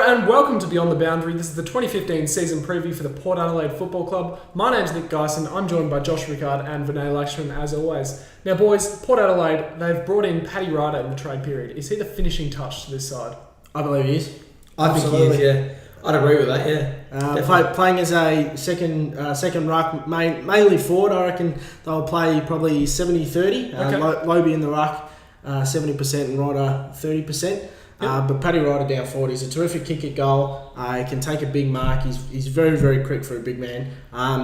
and welcome to Beyond the Boundary. This is the 2015 season preview for the Port Adelaide Football Club. My name's Nick Geisen. I'm joined by Josh Rickard and Vinay Lakshman as always. Now boys, Port Adelaide, they've brought in Paddy Ryder in the trade period. Is he the finishing touch to this side? I believe he is. I think he is, yeah. I'd agree with that, yeah. Playing as a second ruck, mainly forward, I reckon they'll play probably 70-30. Okay. Lobie in the ruck, 70% and Ryder 30%. But Paddy Ryder down forward, he's a terrific kick at goal. He can take a big mark. He's very, very quick for a big man.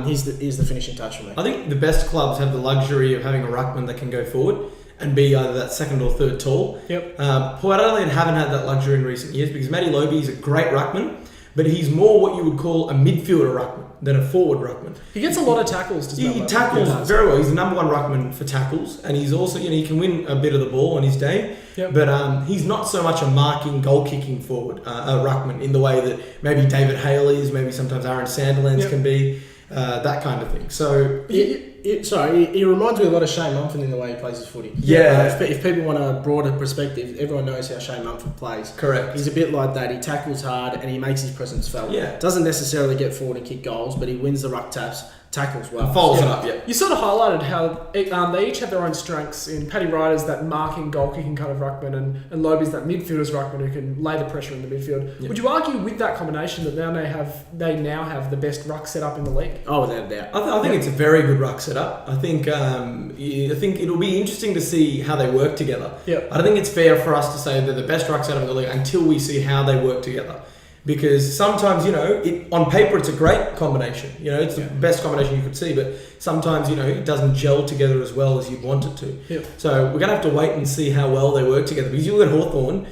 He's the finishing touch for me. I think the best clubs have the luxury of having a ruckman that can go forward and be either that second or third tall. Yep. Port Adelaide haven't had that luxury in recent years because Matty Lobie is a great ruckman, but he's more what you would call a midfielder ruckman than a forward ruckman. He gets a lot of tackles. He tackles very well. He's the number one ruckman for tackles, and he's also, he can win a bit of the ball on his day. Yep. But he's not so much a marking, goal-kicking forward, a ruckman, in the way that maybe David Hale is, maybe sometimes Aaron Sandilands can be, that kind of thing. So he reminds me a lot of Shane Mumford in the way he plays his footy. Yeah. If people want a broader perspective, everyone knows how Shane Mumford plays. Correct. He's a bit like that. He tackles hard and he makes his presence felt. Yeah. Doesn't necessarily get forward and kick goals, but he wins the ruck taps, tackles well. Follows it up, yeah. You sort of highlighted how they each have their own strengths. In Paddy Ryder's that marking, goal-kicking kind of ruckman, and Lobie's that midfielder's ruckman who can lay the pressure in the midfield. Yep. Would you argue with that combination that they now have the best ruck setup in the league? Oh, without a doubt. I think it's a very good ruck setup. I think it'll be interesting to see how they work together. Yep. I don't think it's fair for us to say they're the best ruck setup in the league until we see how they work together. Because sometimes, on paper it's a great combination. It's the best combination you could see, but sometimes, it doesn't gel together as well as you'd want it to. Yep. So we're going to have to wait and see how well they work together. Because you look at Hawthorn,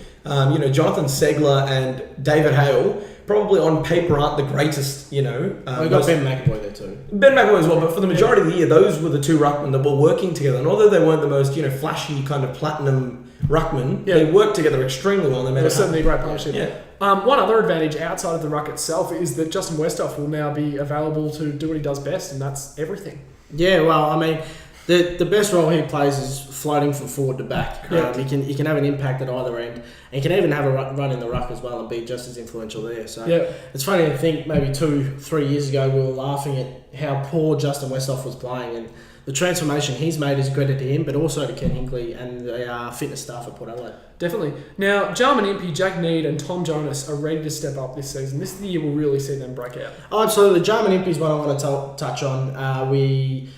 Jonathan Segler and David Hale probably on paper aren't the greatest, We've got Ben McAvoy there too. Ben McAvoy as well, but for the majority of the year, those were the two ruckmen that were working together. And although they weren't the most, flashy kind of platinum ruckmen, they worked together extremely well. It was certainly a great partnership. Yeah. One other advantage outside of the ruck itself is that Justin Westhoff will now be available to do what he does best, and that's everything. Yeah, well, I mean, the best role he plays is floating from forward to back. He can have an impact at either end, and he can even have a run in the ruck as well and be just as influential there. So it's funny to think maybe 2-3 years ago we were laughing at how poor Justin Westhoff was playing, and the transformation he's made is a credit to him, but also to Ken Hinkley and the fitness staff at Port Adelaide. Definitely. Now, Jarman Impey, Jack Need and Tom Jonas are ready to step up this season. This is the year we'll really see them break out. Oh, absolutely. Jarman Impey is what I want to touch on. We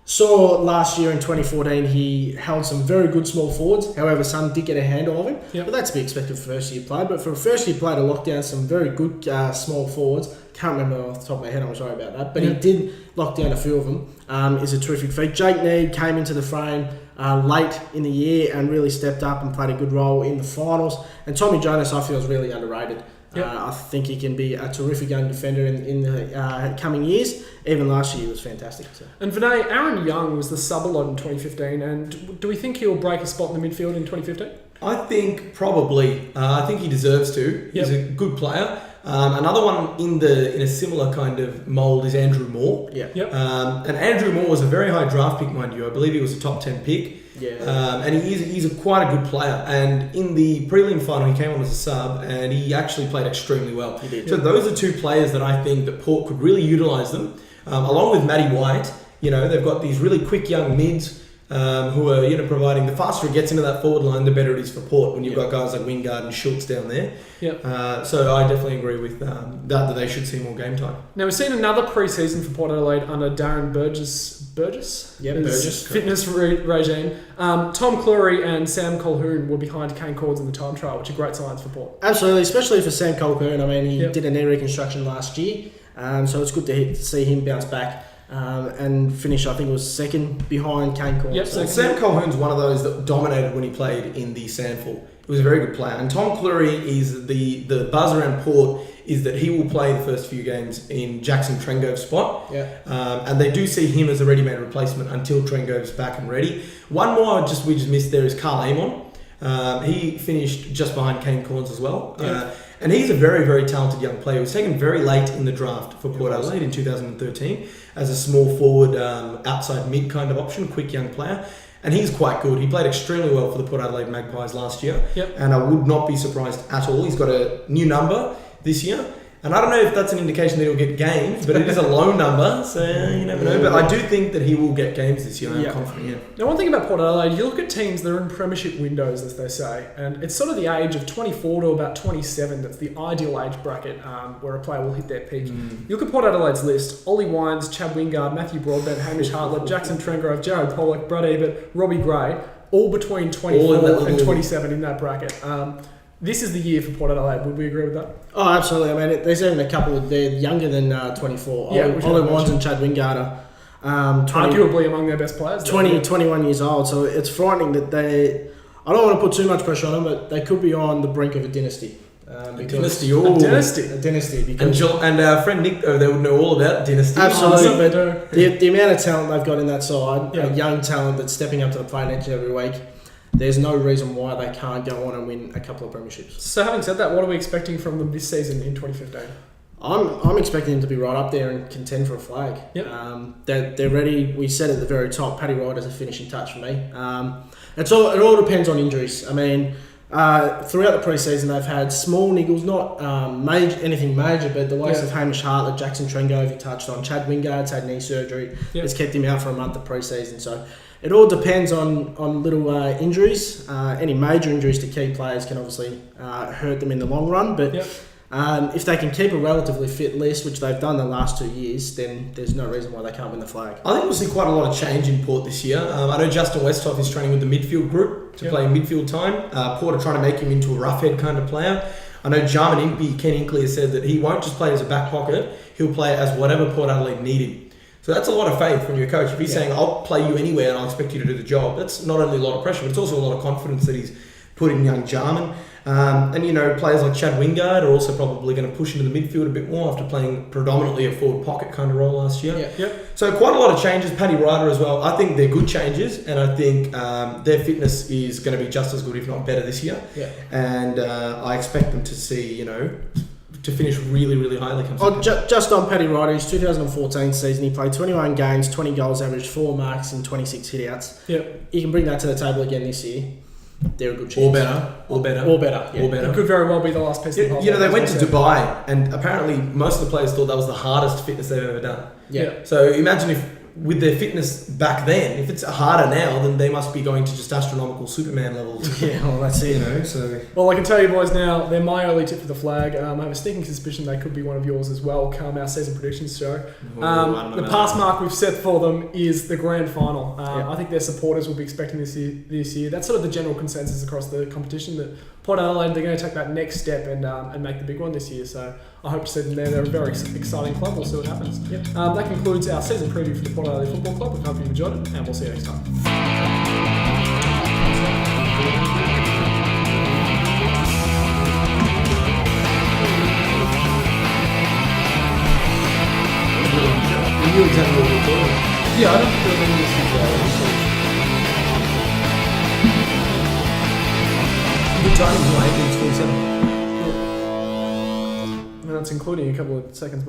saw last year in 2014 he held some very good small forwards. However, some did get a handle of him. But that's to be expected for first year play. But for a first year play to lock down some very good small forwards, can't remember off the top of my head, I'm sorry about that. But he did lock down a few of them. Is a terrific feat. Jake Need came into the frame late in the year and really stepped up and played a good role in the finals. And Tommy Jonas, I feel, is really underrated. I think he can be a terrific young defender in the coming years. Even last year he was fantastic. So. And Vinay, Aaron Young was the sub a lot in 2015, and do we think he'll break a spot in the midfield in 2015? I think probably. I think he deserves to. He's a good player. Another one in a similar kind of mould is Andrew Moore. And Andrew Moore was a very high draft pick, mind you. I believe he was a top 10 pick. And he's quite a good player. And in the prelim final, he came on as a sub, and he actually played extremally well. He did. So those are two players that I think that Port could really utilise them, along with Matty White. They've got these really quick young mids. Who are providing, the faster it gets into that forward line, the better it is for Port when you've got guys like Wingard and Schultz down there. So I definitely agree with that they should see more game time. Now we've seen another pre-season for Port Adelaide under Darren Burgess' fitness regime. Tom Cleary and Sam Colquhoun were behind Kane Cords in the time trial, which are great signs for Port. Absolutely, especially for Sam Colquhoun. I mean, he did a knee reconstruction last year, so it's good to see him bounce back. And finish, I think it was second behind Kane Corns. So Sam Colquhoun's one of those that dominated when he played in the Sandful. He was a very good player. And Tom Cleary is the buzz around Port is that he will play the first few games in Jackson Trengove's spot. And they do see him as a ready-made replacement until Trengove's back and ready. One more we just missed there is Carl Amon. He finished just behind Kane Corns as well. And he's a very, very talented young player. He was taken very late in the draft for Port Adelaide in 2013 as a small forward, outside mid kind of option, quick young player. And he's quite good. He played extremely well for the Port Adelaide Magpies last year. And I would not be surprised at all. He's got a new number. this year. And I don't know if that's an indication that he'll get games, but it is a low number, so you never know. But I do think that he will get games this year. I'm confident. Yeah. Now, one thing about Port Adelaide, you look at teams that are in premiership windows, as they say, and it's sort of the age of 24 to about 27 that's the ideal age bracket where a player will hit their peak. You look at Port Adelaide's list: Ollie Wines, Chad Wingard, Matthew Broadbent, Hamish Hartlett, Jackson Trengrove, Jared Pollock, Brad Ebert, Robbie Gray, all between 24 and 27 in that bracket. This is the year for Port Adelaide. Would we agree with that? Oh, absolutely. I mean, there's even a couple of they're younger than 24. Yeah, Ollie Wines and Chad Wingard are 20, arguably among their best players. 21 years old. So it's frightening that they. I don't want to put too much pressure on them, but they could be on the brink of a dynasty. A dynasty. A dynasty. Because and our friend Nick over there would know all about dynasty. Absolutely. But the amount of talent they've got in that side, young talent that's stepping up to the plate each and every week, there's no reason why they can't go on and win a couple of premierships. So having said that, what are we expecting from them this season in 2015? I'm expecting them to be right up there and contend for a flag. Yep. They're ready. We said at the very top, Paddy Ryder's a finishing touch for me. It all depends on injuries. I mean, throughout the pre-season, they've had small niggles, not anything major, but the likes of Hamish Hartlett, Jackson Trengrove, you touched on. Chad Wingard's had knee surgery. It's kept him out for a month of pre-season. So it all depends on little injuries. Any major injuries to key players can obviously hurt them in the long run. But if they can keep a relatively fit list, which they've done the last 2 years, then there's no reason why they can't win the flag. I think we'll see quite a lot of change in Port this year. I know Justin Westhoff is training with the midfield group to play midfield time. Port are trying to make him into a roughhead kind of player. I know Jarman Impey, Ken Inkley has said that he won't just play as a back pocket, he'll play as whatever Port Adelaide need him. So that's a lot of faith from your coach. If he's saying, I'll play you anywhere and I'll expect you to do the job, that's not only a lot of pressure, but it's also a lot of confidence that he's put in young Jarman. And, players like Chad Wingard are also probably going to push into the midfield a bit more after playing predominantly a forward pocket kind of role last year. So quite a lot of changes. Paddy Ryder as well. I think they're good changes, and I think their fitness is going to be just as good, if not better, this year. And I expect them to see, to finish really, really highly. Just on Paddy Ryder, his 2014 season, he played 21 games, 20 goals, averaged 4 marks and 26 hitouts. You can bring that to the table again this year. They're a good chance. Or better. It could very well be the last piece of the puzzle. They went to Dubai, and apparently most of the players thought that was the hardest fitness they've ever done. So imagine if, with their fitness back then, if it's harder now, then they must be going to just astronomical Superman levels. That's it. Well, I can tell you boys now, they're my early tip for the flag. I have a sneaking suspicion they could be one of yours as well come our season predictions show. The pass mark we've set for them is the grand final. I think their supporters will be expecting this year. That's sort of the general consensus across the competition, that Port Adelaide, they're going to take that next step and make the big one this year. So I hope to see them there. They're a very exciting club. We'll see what happens. That concludes our season preview for the Port Adelaide Football Club. We hope you've enjoyed it, and we'll see you next time. You knew exactly what we were doing. I don't think there was any issues. Good timing, 18:27. And that's including a couple of seconds.